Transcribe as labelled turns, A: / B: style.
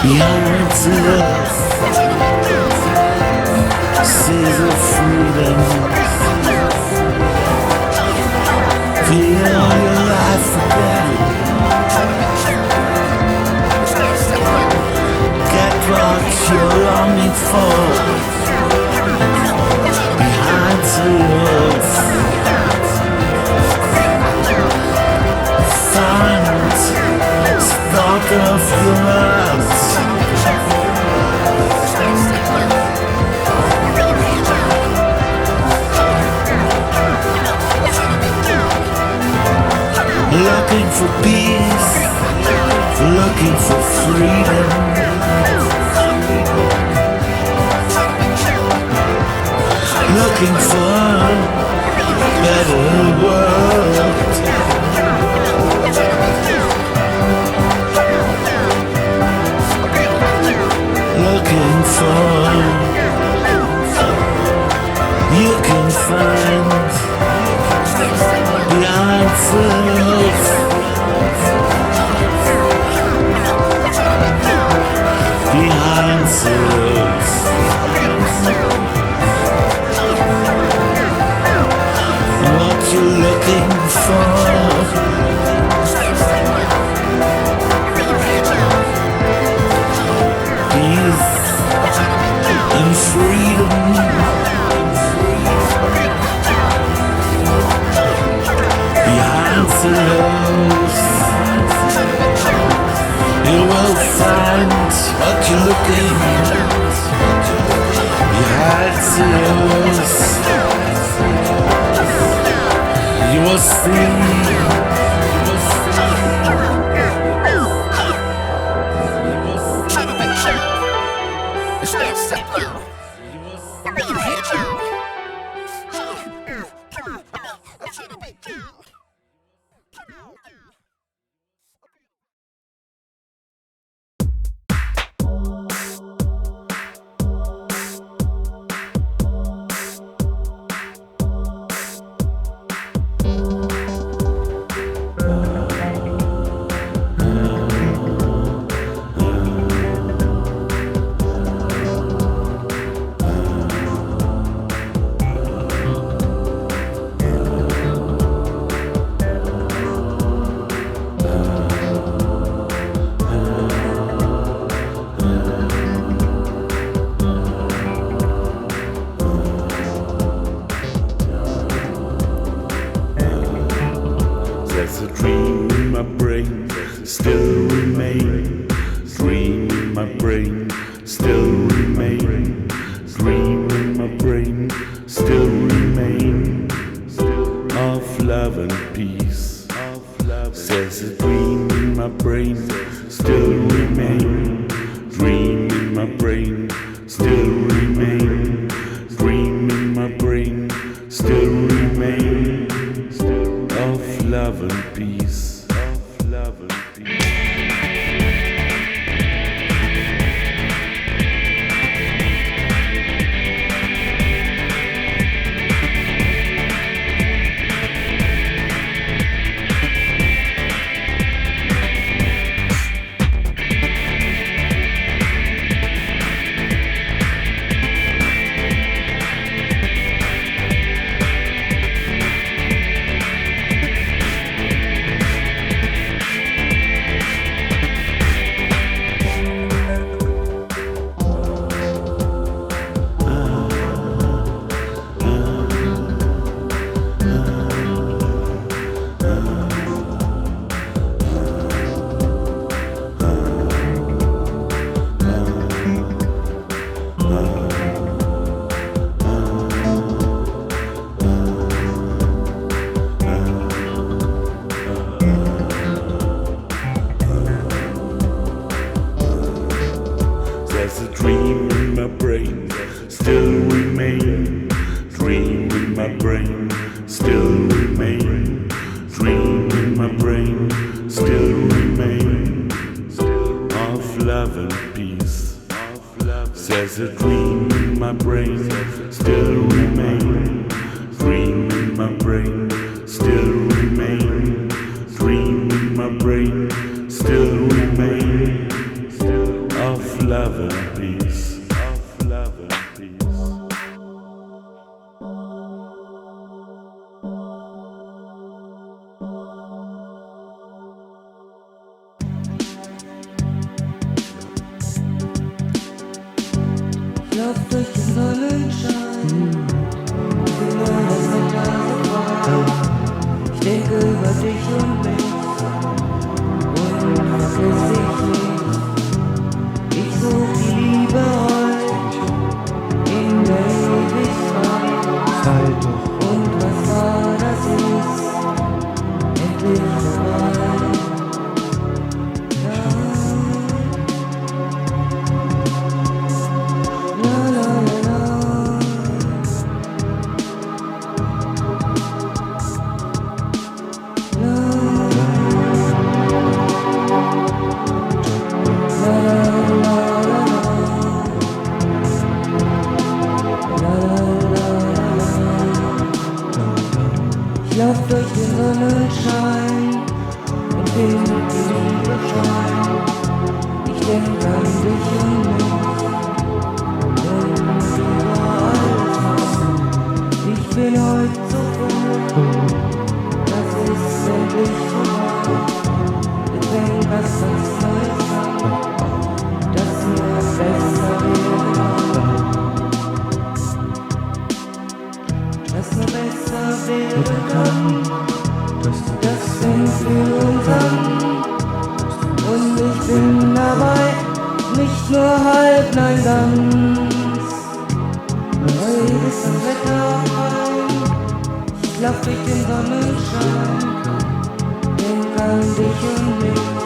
A: behind us, seas of freedom. Feel your life again. Get what you're longing for. Behind us, find start of your heart. Looking for peace, looking for freedom. Looking for a better world. Looking for, you can find the answers. The answers. What you're looking for. Peace and freedom. The answers. You will find what you're looking for. The answers. You will see. love and peace, of love and peace.
B: Ich lauf durch den Sonnenschein, fühle das Wetter so frei. Ich denke über dich und mich und vergiss dich nicht. Ich such die Liebe heut in der Ewigkeit. Und was war, das ist endlich vorbei. Ich lauf durch den Sonnenschein und finde die Liebe schein. Ich denk an dich und mich und über alles. Ich bin heut so froh, das ist endlich vorbei. Jetzt fängt was ganz Neues an, das mir besser werden kann. Das nur besser werden kann, das fängt für uns an. Und ich bin dabei, nicht nur halb, nein ganz. Heute ist das Wetter fein, ich lauf durch den Sonnenschein, denk an dich und mich.